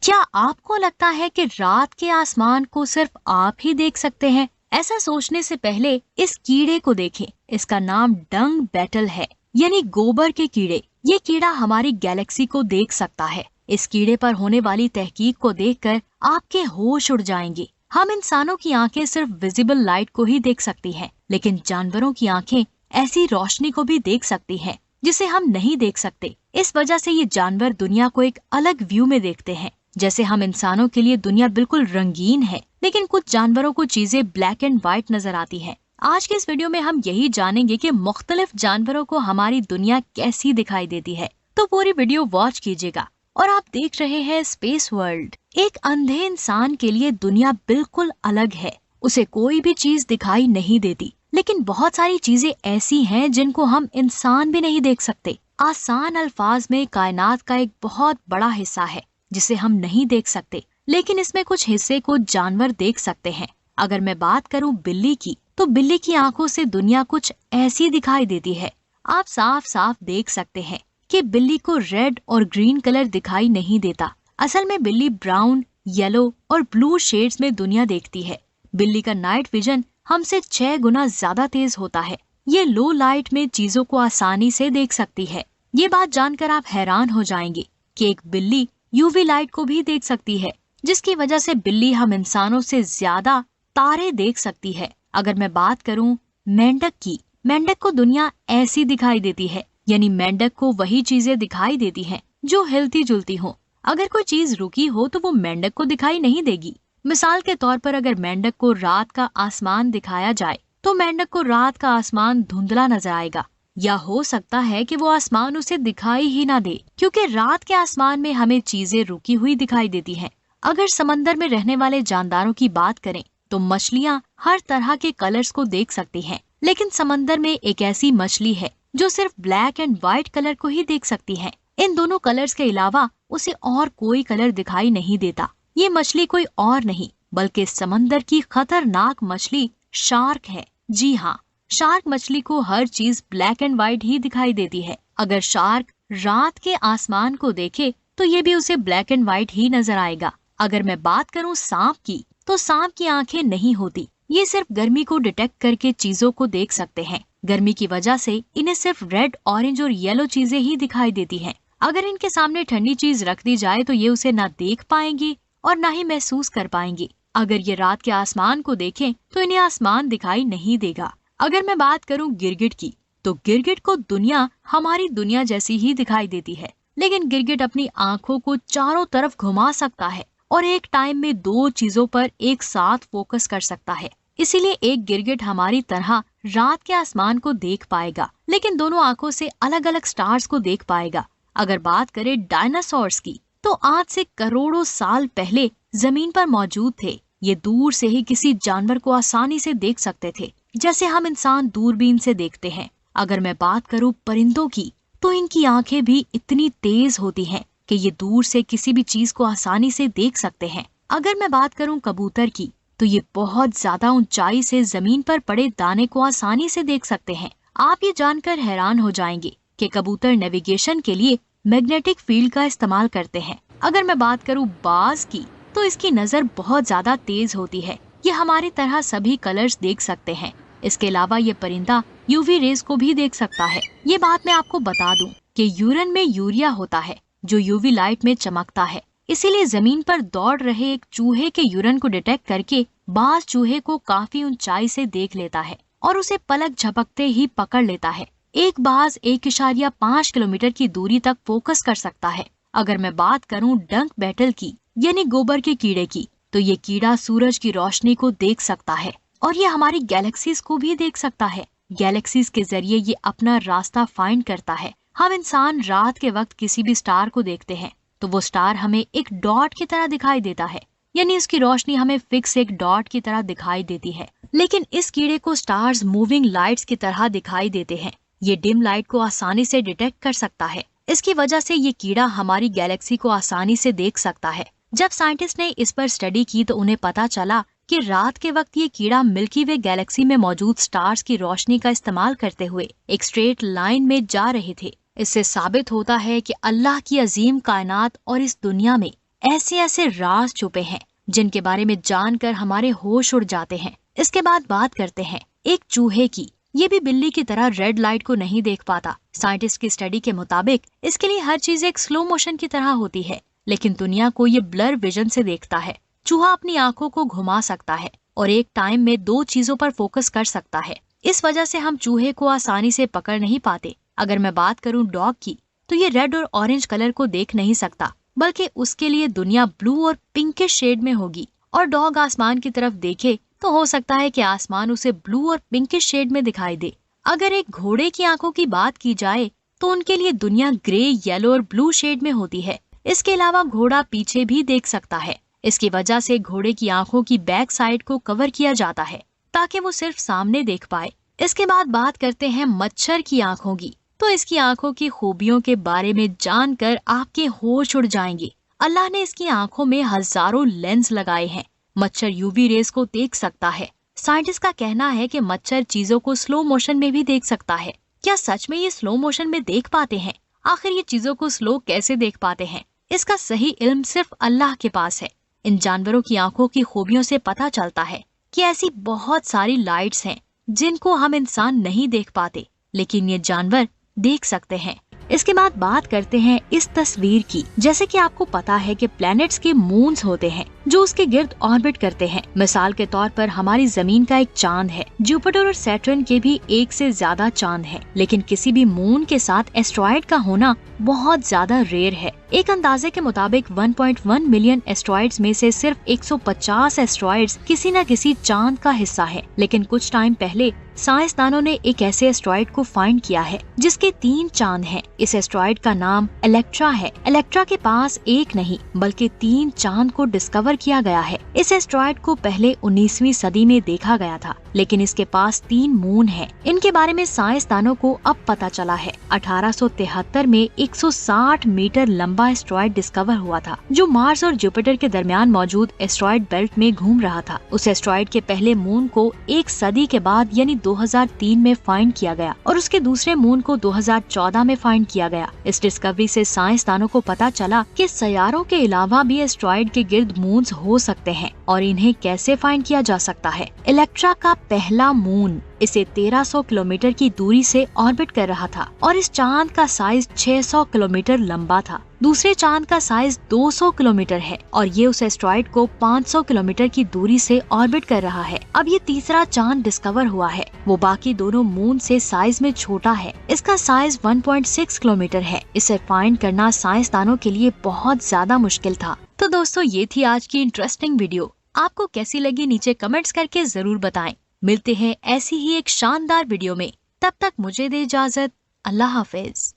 क्या आपको लगता है कि रात के आसमान को सिर्फ आप ही देख सकते हैं? ऐसा सोचने से पहले इस कीड़े को देखें। इसका नाम डंग बेटल है, यानी गोबर के कीड़े। ये कीड़ा हमारी गैलेक्सी को देख सकता है। इस कीड़े पर होने वाली तहकीक को देखकर आपके होश उड़ जाएंगे। हम इंसानों की आंखें सिर्फ विजिबल लाइट को ही देख सकती हैं, लेकिन जानवरों की आंखें ऐसी रोशनी को भी देख सकती हैं जिसे हम नहीं देख सकते। इस वजह से ये जानवर दुनिया को एक अलग व्यू में देखते हैं। जैसे हम इंसानों के लिए दुनिया बिल्कुल रंगीन है, लेकिन कुछ जानवरों को चीजें ब्लैक एंड व्हाइट नजर आती हैं। आज के इस वीडियो में हम यही जानेंगे कि मुख्तलिफ जानवरों को हमारी दुनिया कैसी दिखाई देती है। तो पूरी वीडियो वॉच कीजिएगा। और आप देख रहे हैं स्पेस वर्ल्ड। एक अंधे इंसान के लिए दुनिया बिल्कुल अलग है। उसे कोई भी चीज दिखाई नहीं देती, लेकिन बहुत सारी चीजें ऐसी हैं जिनको हम इंसान भी नहीं देख सकते। आसान अल्फाज में कायनात का एक बहुत बड़ा हिस्सा है जिसे हम नहीं देख सकते, लेकिन इसमें कुछ हिस्से को जानवर देख सकते हैं। अगर मैं बात करूं बिल्ली की, तो बिल्ली की आंखों से दुनिया कुछ ऐसी दिखाई देती है। आप साफ साफ देख सकते हैं कि बिल्ली को रेड और ग्रीन कलर दिखाई नहीं देता। असल में बिल्ली ब्राउन, येलो और ब्लू शेड्स में दुनिया देखती है। बिल्ली का नाइट विजन हमसे 6 गुना ज्यादा तेज होता है। ये लो लाइट में चीजों को आसानी से देख सकती है। ये बात जानकर आप हैरान हो जाएंगे कि एक बिल्ली यूवी लाइट को भी देख सकती है, जिसकी वजह से बिल्ली हम इंसानों से ज्यादा तारे देख सकती है। अगर मैं बात करूं मेंढक की, मेंढक को दुनिया ऐसी दिखाई देती है, यानी मेंढक को वही चीजें दिखाई देती हैं जो हिलती जुलती हो। अगर कोई चीज रुकी हो तो वो मेंढक को दिखाई नहीं देगी। मिसाल के तौर पर अगर मेंढक को रात का आसमान दिखाया जाए तो मेंढक को रात का आसमान धुंधला नजर आएगा, या हो सकता है कि वो आसमान उसे दिखाई ही ना दे, क्योंकि रात के आसमान में हमें चीजें रुकी हुई दिखाई देती हैं। अगर समंदर में रहने वाले जानदारों की बात करें तो मछलियाँ हर तरह के कलर्स को देख सकती हैं, लेकिन समंदर में एक ऐसी मछली है जो सिर्फ ब्लैक एंड व्हाइट कलर को ही देख सकती है। इन दोनों कलर्स के अलावा उसे और कोई कलर दिखाई नहीं देता। ये मछली कोई और नहीं बल्कि समंदर की खतरनाक मछली शार्क है। जी हाँ, शार्क मछली को हर चीज ब्लैक एंड व्हाइट ही दिखाई देती है। अगर शार्क रात के आसमान को देखे तो ये भी उसे ब्लैक एंड व्हाइट ही नजर आएगा। अगर मैं बात करूं सांप की, तो सांप की आंखें नहीं होती। ये सिर्फ गर्मी को डिटेक्ट करके चीजों को देख सकते हैं। गर्मी की वजह से इन्हें सिर्फ रेड, ऑरेंज और येलो चीजें ही दिखाई देती हैं। अगर इनके सामने ठंडी चीज रख दी जाए तो ये उसे ना देख पाएंगी और ना ही महसूस कर पाएंगी। अगर ये रात के आसमान को देखें तो इन्हें आसमान दिखाई नहीं देगा। अगर मैं बात करूं गिरगिट की, तो गिरगिट को दुनिया हमारी दुनिया जैसी ही दिखाई देती है, लेकिन गिरगिट अपनी आंखों को चारों तरफ घुमा सकता है और एक टाइम में 2 चीजों पर एक साथ फोकस कर सकता है। इसीलिए एक गिरगिट हमारी तरह रात के आसमान को देख पाएगा, लेकिन दोनों आंखों से अलग अलग स्टार्स को देख पाएगा। अगर बात करें डायनासोर्स की, तो आज से करोड़ों साल पहले जमीन पर मौजूद थे। ये दूर से ही किसी जानवर को आसानी से देख सकते थे, जैसे हम इंसान दूरबीन से देखते हैं। अगर मैं बात करूं परिंदों की, तो इनकी आंखें भी इतनी तेज होती हैं कि ये दूर से किसी भी चीज को आसानी से देख सकते हैं। अगर मैं बात करूं कबूतर की, तो ये बहुत ज्यादा ऊंचाई से जमीन पर पड़े दाने को आसानी से देख सकते हैं। आप ये जानकर हैरान हो जाएंगे कि कबूतर नेविगेशन के लिए मैग्नेटिक फील्ड का इस्तेमाल करते हैं। अगर मैं बात करूं बाज की, तो इसकी नजर बहुत ज्यादा तेज होती है। ये हमारी तरह सभी कलर्स देख सकते हैं। इसके अलावा ये परिंदा यूवी रेज को भी देख सकता है। ये बात मैं आपको बता दूं कि यूरिन में यूरिया होता है जो यूवी लाइट में चमकता है। इसीलिए जमीन पर दौड़ रहे एक चूहे के यूरिन को डिटेक्ट करके बाज चूहे को काफी ऊंचाई से देख लेता है और उसे पलक झपकते ही पकड़ लेता है। एक बाज 1.5 किलोमीटर की दूरी तक फोकस कर सकता है। अगर मैं बात करूं डंक बेटल की, यानी गोबर के कीड़े की, तो ये कीड़ा सूरज की रोशनी को देख सकता है और ये हमारी गैलेक्सीज को भी देख सकता है। गैलेक्सीज के जरिए ये अपना रास्ता फाइंड करता है। हम इंसान रात के वक्त किसी भी स्टार को देखते हैं तो वो स्टार हमें एक डॉट की तरह दिखाई देता है, यानी उसकी रोशनी हमें फिक्स एक डॉट की तरह दिखाई देती है। लेकिन इस कीड़े को स्टार्स मूविंग लाइट्स की तरह दिखाई देते हैं। ये डिम लाइट को आसानी से डिटेक्ट कर सकता है। इसकी वजह से ये कीड़ा हमारी गैलेक्सी को आसानी से देख सकता है। जब साइंटिस्ट ने इस पर स्टडी की तो उन्हें पता चला कि रात के वक्त ये कीड़ा मिल्की वे गैलेक्सी में मौजूद स्टार्स की रोशनी का इस्तेमाल करते हुए एक स्ट्रेट लाइन में जा रहे थे। इससे साबित होता है कि अल्लाह की अजीम कायनात और इस दुनिया में ऐसे ऐसे राज छुपे हैं जिनके बारे में जानकर हमारे होश उड़ जाते हैं। इसके बाद बात करते हैं एक चूहे की। ये भी बिल्ली की तरह रेड लाइट को नहीं देख पाता। साइंटिस्ट की स्टडी के मुताबिक इसके लिए हर चीज एक स्लो मोशन की तरह होती है, लेकिन दुनिया को ये ब्लर विजन से देखता है। चूहा अपनी आंखों को घुमा सकता है और एक टाइम में 2 चीजों पर फोकस कर सकता है। इस वजह से हम चूहे को आसानी से पकड़ नहीं पाते। अगर मैं बात करूं डॉग की, तो ये रेड और ऑरेंज कलर को देख नहीं सकता, बल्कि उसके लिए दुनिया ब्लू और पिंकिश शेड में होगी। और डॉग आसमान की तरफ देखे तो हो सकता है कि आसमान उसे ब्लू और पिंकिश शेड में दिखाई दे। अगर एक घोड़े की आंखों की बात की जाए तो उनके लिए दुनिया ग्रे, येलो और ब्लू शेड में होती है। इसके अलावा घोड़ा पीछे भी देख सकता है। इसकी वजह से घोड़े की आंखों की बैक साइड को कवर किया जाता है ताकि वो सिर्फ सामने देख पाए। इसके बाद बात करते हैं मच्छर की आंखों की। तो इसकी आंखों की खूबियों के बारे में जानकर आपके होश उड़ जाएंगे। अल्लाह ने इसकी आंखों में हजारों लेंस लगाए हैं। मच्छर यूवी रेस को देख सकता है। साइंटिस्ट का कहना है कि मच्छर चीजों को स्लो मोशन में भी देख सकता है। क्या सच में ये स्लो मोशन में देख पाते हैं? आखिर ये चीजों को स्लो कैसे देख पाते हैं? इसका सही इल्म सिर्फ अल्लाह के पास है। इन जानवरों की आंखों की खूबियों से पता चलता है कि ऐसी बहुत सारी लाइट्स हैं जिनको हम इंसान नहीं देख पाते, लेकिन ये जानवर देख सकते हैं। इसके बाद बात करते हैं इस तस्वीर की। जैसे कि आपको पता है कि प्लैनेट्स के मून्स होते हैं जो उसके गिर्द ऑर्बिट करते हैं। मिसाल के तौर पर हमारी जमीन का एक चांद है। जुपिटर और सैटर्न के भी 1 से ज्यादा चांद हैं, लेकिन किसी भी मून के साथ एस्ट्रॉयड का होना बहुत ज्यादा रेयर है। एक अंदाजे के मुताबिक 1.1 मिलियन एस्ट्रॉयड्स में से सिर्फ 150 एस्ट्रॉयड्स किसी न किसी चांद का हिस्सा है। लेकिन कुछ टाइम पहले साइंसदानों ने एक ऐसे एस्ट्रॉयड को फाइंड किया है जिसके 3 चांद हैं। इस एस्ट्रॉयड का नाम इलेक्ट्रा है। इलेक्ट्रा के पास एक नहीं बल्कि 3 चांद को डिस्कवर किया गया है। इस एस्ट्रॉयड को पहले 19वीं सदी में देखा गया था, लेकिन इसके पास 3 मून हैं। इनके बारे में साइंसदानों को अब पता चला है। 1873 में 160 मीटर लंबा एस्ट्रॉयड डिस्कवर हुआ था जो मार्स और जुपिटर के दरमियान मौजूद एस्ट्रॉयड बेल्ट में घूम रहा था। उस एस्ट्रॉयड के पहले मून को 1 सदी के बाद यानी 2003 में फाइंड किया गया और उसके दूसरे मून को 2014 में फाइंड किया गया। इस डिस्कवरी से साइंसदानों को पता चला कि सैयारों के अलावा भी एस्ट्रॉयड के गिर्द मून्स हो सकते हैं और इन्हें कैसे फाइंड किया जा सकता है। इलेक्ट्रा का पहला मून इसे 1300 किलोमीटर की दूरी से ऑर्बिट कर रहा था और इस चांद का साइज 600 किलोमीटर लंबा था। दूसरे चांद का साइज 200 किलोमीटर है और ये उस एस्ट्रॉयड को 500 किलोमीटर की दूरी से ऑर्बिट कर रहा है। अब ये तीसरा चांद डिस्कवर हुआ है। वो बाकी दोनों मून से साइज में छोटा है। इसका साइज 1.6 किलोमीटर है। इसे फाइंड करना साइंसदानों के लिए बहुत ज्यादा मुश्किल था। तो दोस्तों, ये थी आज की इंटरेस्टिंग वीडियो। आपको कैसी लगी नीचे कमेंट्स करके जरूर बताएं। मिलते हैं ऐसी ही एक शानदार वीडियो में। तब तक मुझे दे इजाजत। अल्लाह हाफिज।